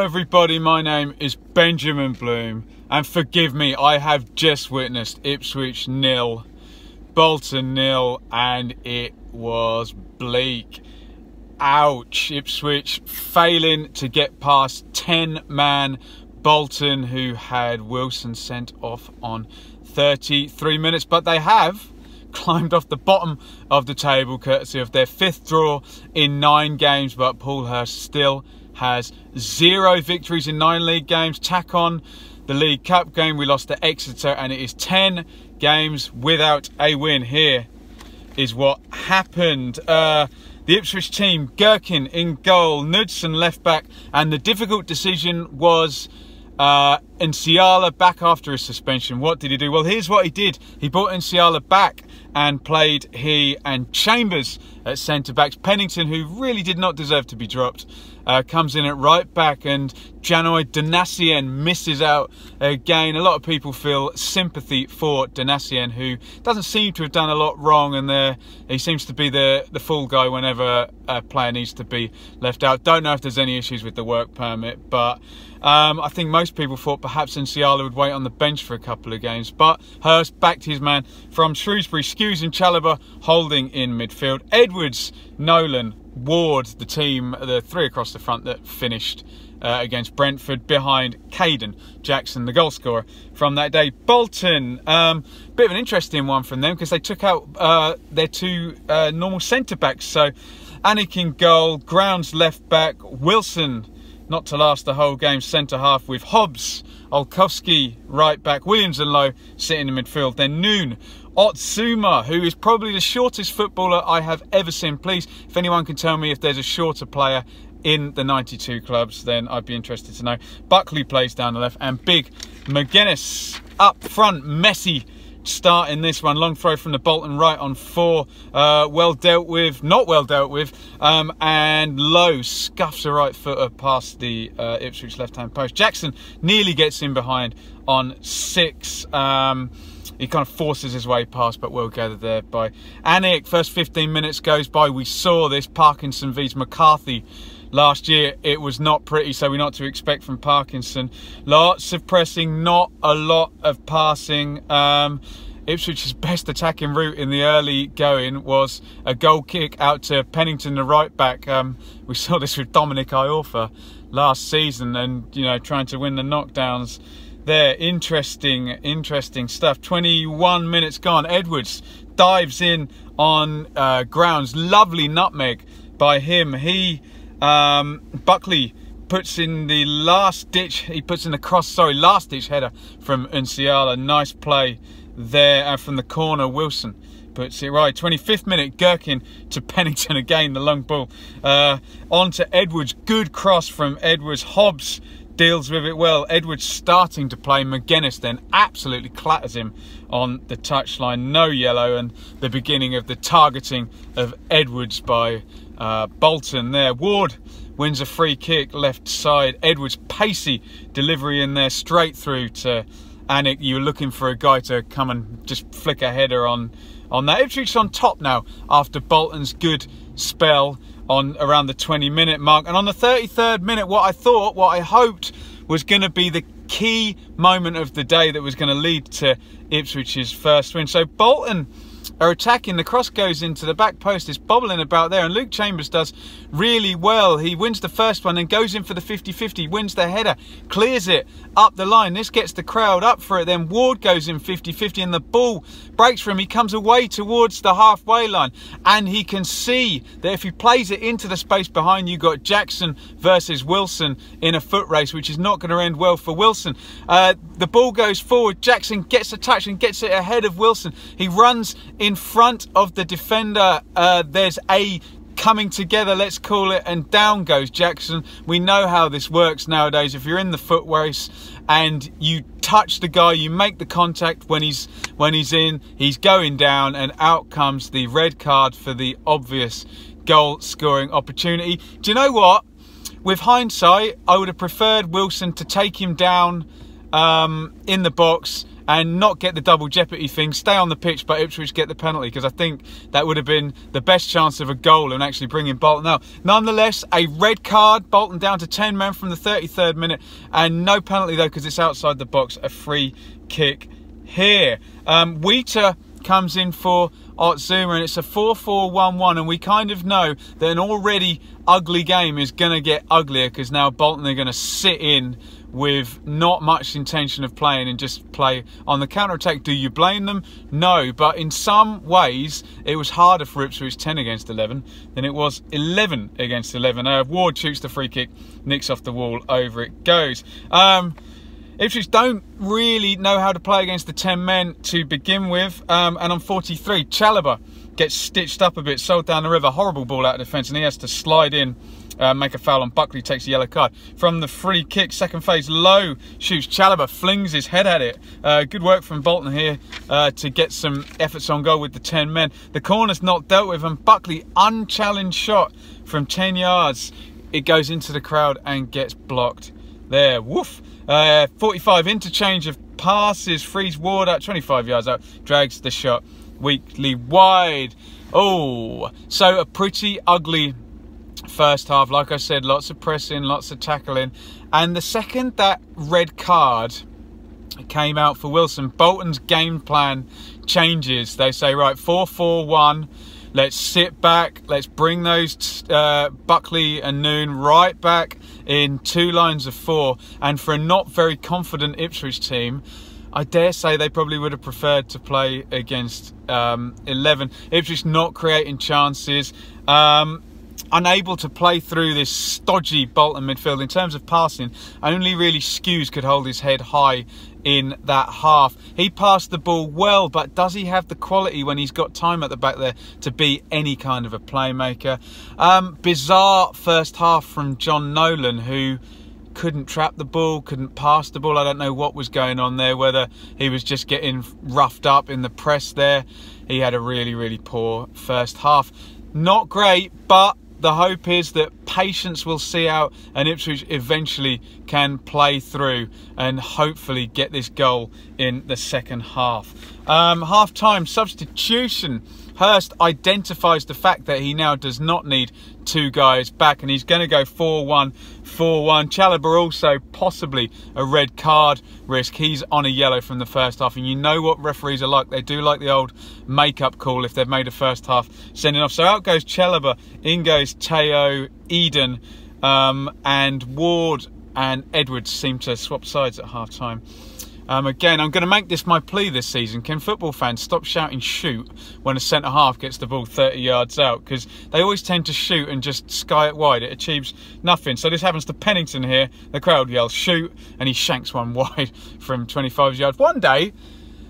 everybody, my name is Benjamin Bloom, and forgive me, I have just witnessed Ipswich 0, Bolton 0, and it was bleak. Ouch. Ipswich failing to get past 10-man Bolton, who had Wilson sent off on 33 minutes, but they have climbed off the bottom of the table courtesy of their 5th draw in 9 games, but Paul Hurst still has 0 victories in 9 league games. Tack on the League Cup game, we lost to Exeter, and it is 10 games without a win. Here is what happened. The Ipswich team, Gherkin in goal, Knudsen left back, and the difficult decision was Nsiala back after his suspension. What did he do? Well, here's what he did. He brought Nsiala back and played he and Chambers at centre-backs. Pennington, who really did not deserve to be dropped, comes in at right back, and Janoy Donacien misses out again. A lot of people feel sympathy for Donacien, who doesn't seem to have done a lot wrong, and he seems to be the fall guy whenever a player needs to be left out. Don't know if there's any issues with the work permit, but I think most people thought perhaps Nsiala would wait on the bench for a couple of games, but Hurst backed his man from Shrewsbury. Skuse and Chalobah holding in midfield. Edwards, Nolan, Ward, the team, the 3 across the front that finished against Brentford, behind Caden Jackson, the goal scorer from that day. Bolton, bit of an interesting one from them because they took out their 2 normal centre-backs. So Anik in goal, Grounds left back, Wilson, not to last the whole game, centre-half with Hobbs, Olkowski right back, Williams and Lowe sitting in midfield. Then Noon, Otsuma, who is probably the shortest footballer I have ever seen. Please, if anyone can tell me if there's a shorter player in the 92 clubs, then I'd be interested to know. Buckley plays down the left, and Big McGuinness up front. Messi starting this one. Long throw from the Bolton right on 4. Well dealt with, not well dealt with, and Lowe scuffs a right footer past the Ipswich left-hand post. Jackson nearly gets in behind on 6. He kind of forces his way past, but well gathered there by Anik. First 15 minutes goes by. We saw this Parkinson vs McCarthy last year. It was not pretty, so we're not to expect from Parkinson. Lots of pressing, not a lot of passing. Ipswich's best attacking route in the early going was a goal kick out to Pennington, the right back. We saw this with Dominic Iorfa last season, and trying to win the knockdowns there. Interesting stuff. 21 minutes gone. Edwards dives in on Grounds. Lovely nutmeg by him. Buckley puts in the last ditch header from Nsiala. Nice play there from the corner. Wilson puts it right. 25th minute, Gherkin to Pennington again, the long ball on to Edwards. Good cross from Edwards. Hobbs deals with it well. Edwards starting to play. McGuinness then absolutely clatters him on the touchline. No yellow, and the beginning of the targeting of Edwards by Bolton there. Ward wins a free kick left side. Edwards pacey delivery in there straight through to Anik. You were looking for a guy to come and just flick a header on that. Ipswich on top now after Bolton's good spell on around the 20-minute mark, and on the 33rd minute, what I hoped was going to be the key moment of the day that was going to lead to Ipswich's first win. So Bolton are attacking, the cross goes into the back post, it's bobbling about there, and Luke Chambers does really well. He wins the first one and goes in for the 50-50, wins the header, clears it up the line. This gets the crowd up for it. Then Ward goes in 50-50 and the ball breaks for him. He comes away towards the halfway line, and he can see that if he plays it into the space behind, you got Jackson versus Wilson in a foot race, which is not going to end well for Wilson. The ball goes forward, Jackson gets a touch and gets it ahead of Wilson. He runs in front of the defender. There's a coming together, let's call it, and down goes Jackson. We know how this works nowadays. If you're in the foot race and you touch the guy, you make the contact when he's in, he's going down, and out comes the red card for the obvious goal scoring opportunity. Do you know what? With hindsight, I would have preferred Wilson to take him down in the box and not get the double jeopardy thing, stay on the pitch, but Ipswich get the penalty, because I think that would have been the best chance of a goal and actually bringing Bolton out. Nonetheless, a red card, Bolton down to 10 men from the 33rd minute, and no penalty though, because it's outside the box, a free kick here. Wheater comes in for Otzuma, and it's a 4-4-1-1, and we kind of know that an already ugly game is going to get uglier, because now Bolton are going to sit in with not much intention of playing and just play on the counter-attack. Do you blame them? No, but in some ways it was harder for Ipswich 10 against 11 than it was 11 against 11. Ward shoots the free kick, nicks off the wall, over it goes. Ipswich don't really know how to play against the 10 men to begin with, and on 43, Chalobah gets stitched up a bit, sold down the river, horrible ball out of defence, and he has to slide in, make a foul on Buckley, takes a yellow card. From the free kick, second phase, Lowe shoots, Chalobah flings his head at it. Good work from Bolton here to get some efforts on goal with the 10 men. The corner's not dealt with, and Buckley, unchallenged shot from 10 yards. It goes into the crowd and gets blocked there. Woof. 45, interchange of passes, frees Ward out 25 yards out, drags the shot weakly wide. Oh, so a pretty ugly first half. Like I said, lots of pressing, lots of tackling, and the second that red card came out for Wilson, Bolton's game plan changes. They say, right, 4-4-1, let's sit back, let's bring those Buckley and Noon right back in 2 lines of 4. And for a not very confident Ipswich team, I dare say they probably would have preferred to play against 11. Ipswich not creating chances, unable to play through this stodgy Bolton midfield. In terms of passing, only really Skews could hold his head high in that half. He passed the ball well, but does he have the quality when he's got time at the back there to be any kind of a playmaker? Bizarre first half from John Nolan, who couldn't trap the ball, couldn't pass the ball. I don't know what was going on there, whether he was just getting roughed up in the press there. He had a really, really poor first half. Not great, but the hope is that patience will see out and Ipswich eventually can play through and hopefully get this goal in the second half. Half-time substitution. Hurst identifies the fact that he now does not need 2 guys back, and he's going to go 4-1-4-1. Chalobah also possibly a red card risk. He's on a yellow from the first half, and you know what referees are like. They do like the old make-up call if they've made a first half sending off. So out goes Chalobah, in goes Teo, Eden, and Ward and Edwards seem to swap sides at half-time. Again, I'm going to make this my plea this season. Can football fans stop shouting shoot when a centre-half gets the ball 30 yards out? Because they always tend to shoot and just sky it wide. It achieves nothing. So this happens to Pennington here. The crowd yells shoot, and he shanks one wide from 25 yards. One day,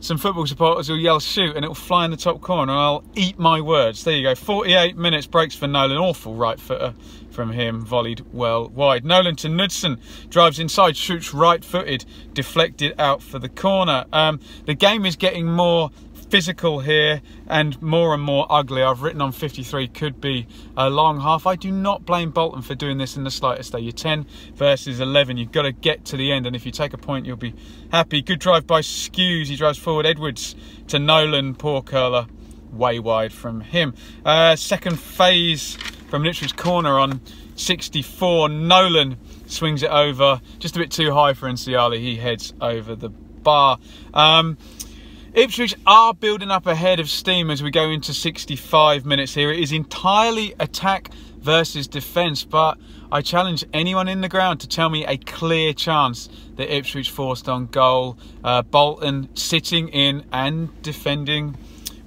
some football supporters will yell shoot, and it will fly in the top corner, and I'll eat my words. There you go. 48 minutes, breaks for Nolan. Awful right footer from him, volleyed well wide. Nolan to Knudsen, drives inside, shoots right-footed, deflected out for the corner. The game is getting more physical here and more ugly. I've written on 53, could be a long half. I do not blame Bolton for doing this in the slightest. You're 10 versus 11. You've got to get to the end, and if you take a point, you'll be happy. Good drive by Skews. He drives forward. Edwards to Nolan. Poor curler, way wide from him. Second phase from Ipswich corner on 64. Nolan swings it over, just a bit too high for Nsiali. He heads over the bar. Ipswich are building up a head of steam as we go into 65 minutes here. It is entirely attack versus defence, but I challenge anyone in the ground to tell me a clear chance that Ipswich forced on goal. Bolton sitting in and defending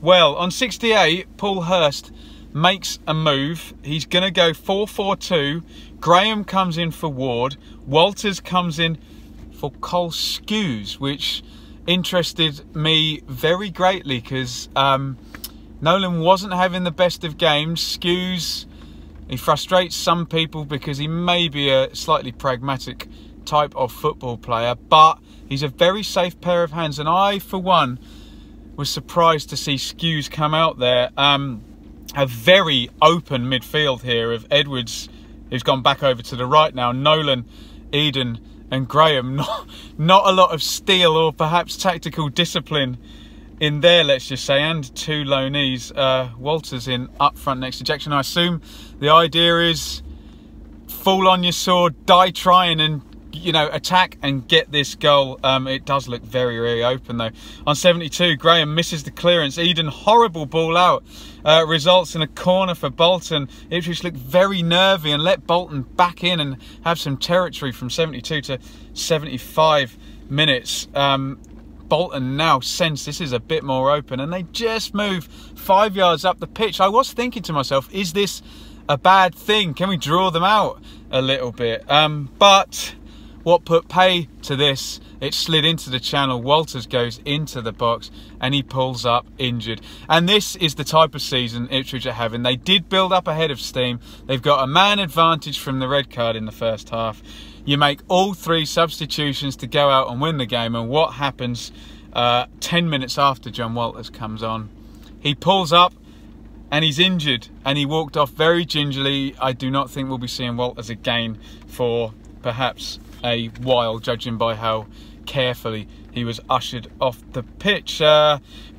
well. On 68, Paul Hurst makes a move. He's going to go 4-4-2. Graham comes in for Ward. Walters comes in for Cole Skews, which interested me very greatly because Nolan wasn't having the best of games. Skews, he frustrates some people because he may be a slightly pragmatic type of football player, but he's a very safe pair of hands, and I, for one, was surprised to see Skews come out there. A very open midfield here of Edwards, who's gone back over to the right now, Nolan, Eden and Graham, not a lot of steel or perhaps tactical discipline in there, let's just say, and 2 low knees. Walters in up front next to Jackson. I assume the idea is fall on your sword, die trying, and attack and get this goal. It does look very, very open though. On 72, Graham misses the clearance. Eden, horrible ball out. Results in a corner for Bolton. Ipswich looked very nervy and let Bolton back in and have some territory from 72 to 75 minutes. Bolton now sense this is a bit more open and they just move 5 yards up the pitch. I was thinking to myself, is this a bad thing? Can we draw them out a little bit? But what put pay to this, it slid into the channel. Walters goes into the box and he pulls up injured. And this is the type of season Ipswich are having. They did build up a head of steam. They've got a man advantage from the red card in the first half. You make all 3 substitutions to go out and win the game. And what happens 10 minutes after John Walters comes on? He pulls up and he's injured and he walked off very gingerly. I do not think we'll be seeing Walters again for perhaps a while, judging by how carefully he was ushered off the pitch.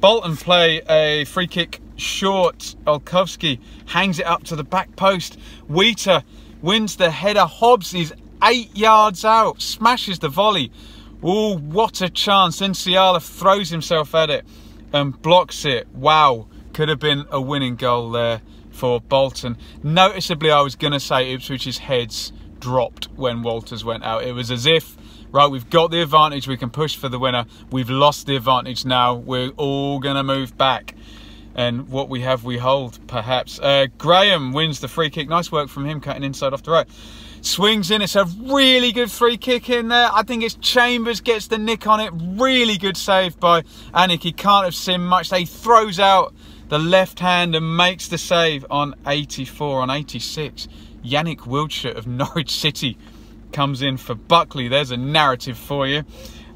Bolton play a free kick short. Olkowski hangs it up to the back post. Wheater wins the header. Hobbs is 8 yards out, smashes the volley. Oh, what a chance. Then Ciala throws himself at it and blocks it. Wow, could have been a winning goal there for Bolton. Noticeably, I was going to say Ipswich's heads dropped when Walters went out. It was as if, right, we've got the advantage, we can push for the winner. We've lost the advantage now. We're all going to move back. And what we have, we hold, perhaps. Graham wins the free kick. Nice work from him, cutting inside off the right. Swings in. It's a really good free kick in there. I think it's Chambers gets the nick on it. Really good save by Anik. He can't have seen much. He throws out the left hand and makes the save on 84. On 86, Yannick Wiltshire of Norwich City comes in for Buckley. There's a narrative for you.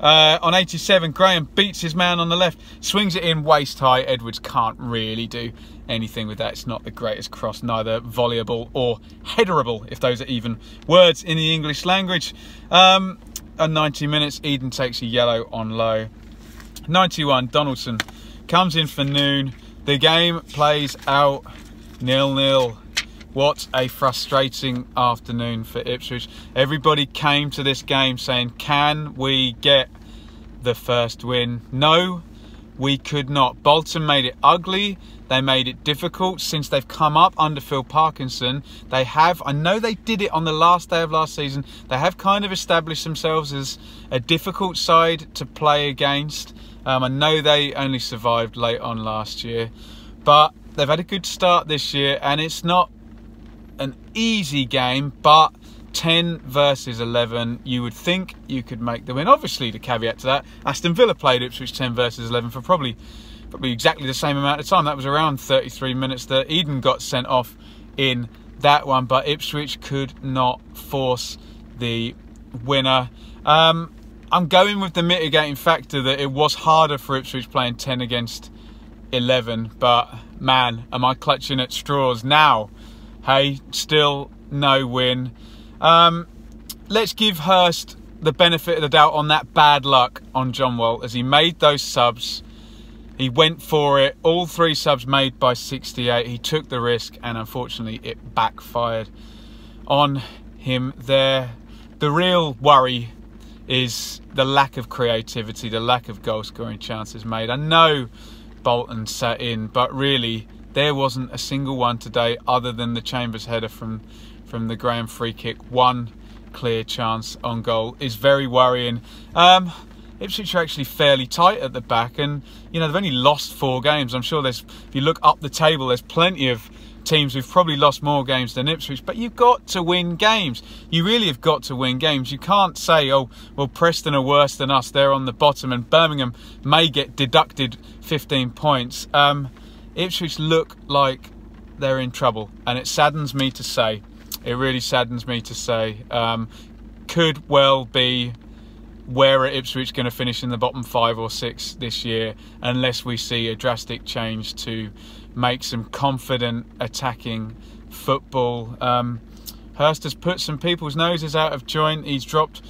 On 87, Graham beats his man on the left, swings it in waist high. Edwards can't really do anything with that. It's not the greatest cross, neither volleyable or headerable, if those are even words in the English language. On 90 minutes, Eden takes a yellow on low. 91, Donaldson comes in for Noon. The game plays out 0-0. What a frustrating afternoon for Ipswich. Everybody came to this game saying, can we get the first win? No, we could not. Bolton made it ugly. They made it difficult since they've come up under Phil Parkinson. They have, I know they did it on the last day of last season, they have kind of established themselves as a difficult side to play against. I know they only survived late on last year, but they've had a good start this year, and it's not an easy game, but 10 versus 11, you would think you could make the win. Obviously, the caveat to that, Aston Villa played Ipswich 10 versus 11 for probably exactly the same amount of time. That was around 33 minutes that Eden got sent off in that one, but Ipswich could not force the winner. I'm going with the mitigating factor that it was harder for Ipswich playing 10 against 11, but man, am I clutching at straws now. Hey, still no win. Let's give Hurst the benefit of the doubt on that bad luck on John Walters. He made those subs. He went for it. All 3 subs made by 68. He took the risk, and unfortunately it backfired on him there. The real worry is the lack of creativity, the lack of goal scoring chances made. I know Bolton sat in, but really there wasn't a single one today other than the Chambers header from the Graham free kick. One clear chance on goal is very worrying. Ipswich are actually fairly tight at the back, and you know they've only lost 4 games. I'm sure there's, if you look up the table, there's plenty of teams who've probably lost more games than Ipswich, but you've got to win games. You really have got to win games. You can't say, oh, well, Preston are worse than us, they're on the bottom, and Birmingham may get deducted 15 points. Ipswich look like they're in trouble, and it saddens me to say. It really saddens me to say. Could well be where are Ipswich going to finish in the bottom 5 or 6 this year, unless we see a drastic change to make some confident attacking football. Hurst has put some people's noses out of joint. He's dropped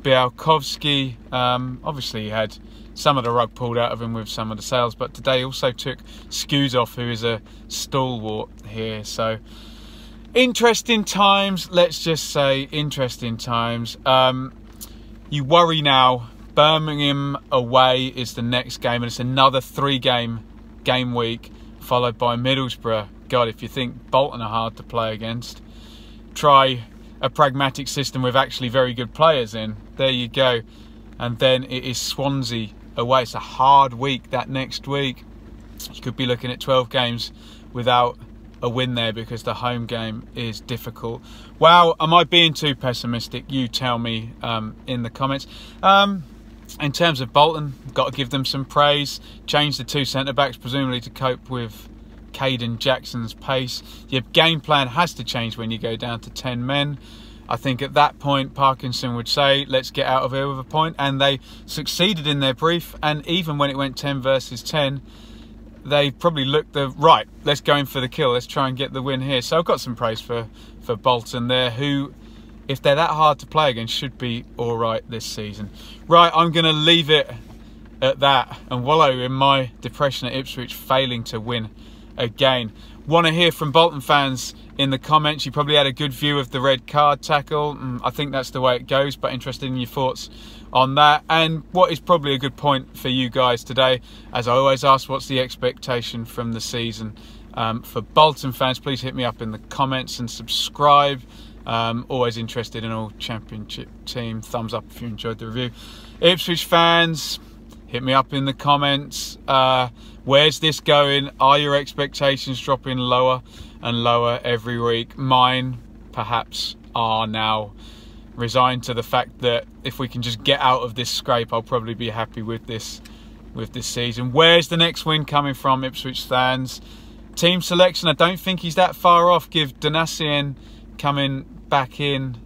Białkowski, obviously he had some of the rug pulled out of him with some of the sales, but today also took Skuzov, who is a stalwart here. So interesting times, let's just say interesting times. You worry now. Birmingham away is the next game, and it's another 3-game week, followed by Middlesbrough. God, if you think Bolton are hard to play against, try a pragmatic system with actually very good players in. There you go. And then it is Swansea away. It's a hard week that next week. You could be looking at 12 games without a win there because the home game is difficult. Wow, am I being too pessimistic? You tell me in the comments. In terms of Bolton, got to give them some praise. Change the 2 centre-backs, presumably to cope with Caden Jackson's pace. Your game plan has to change when you go down to 10 men. I think at that point, Parkinson would say, let's get out of here with a point. And they succeeded in their brief. And even when it went 10 versus 10, they probably looked right, let's go in for the kill. Let's try and get the win here. So I've got some praise for Bolton there, who, if they're that hard to play against, should be all right this season. Right, I'm going to leave it at that and wallow in my depression at Ipswich failing to win again. Want to hear from Bolton fans in the comments. You probably had a good view of the red card tackle. I think that's the way it goes, but interested in your thoughts on that. And what is probably a good point for you guys today, as I always ask, what's the expectation from the season? For Bolton fans, please hit me up in the comments and subscribe. Always interested in all championship team. Thumbs up if you enjoyed the review. Ipswich fans, hit me up in the comments. Where's this going? Are your expectations dropping lower and lower every week? Mine perhaps are now. Resigned to the fact that if we can just get out of this scrape, I'll probably be happy with this season. Where's the next win coming from, Ipswich fans? Team selection, I don't think he's that far off. Give Donacien coming back in.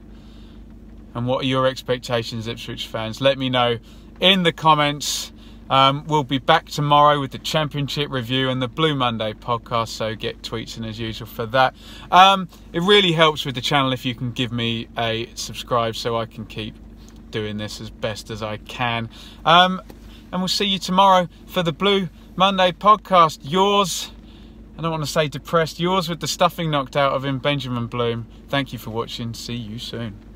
And what are your expectations, Ipswich fans? Let me know in the comments. We'll be back tomorrow with the Championship review and the Blue Monday podcast, so get tweets in as usual for that. It really helps with the channel if you can give me a subscribe so I can keep doing this as best as I can. And we'll see you tomorrow for the Blue Monday podcast. Yours, I don't want to say depressed, yours with the stuffing knocked out of him, Benjamin Bloom. Thank you for watching. See you soon.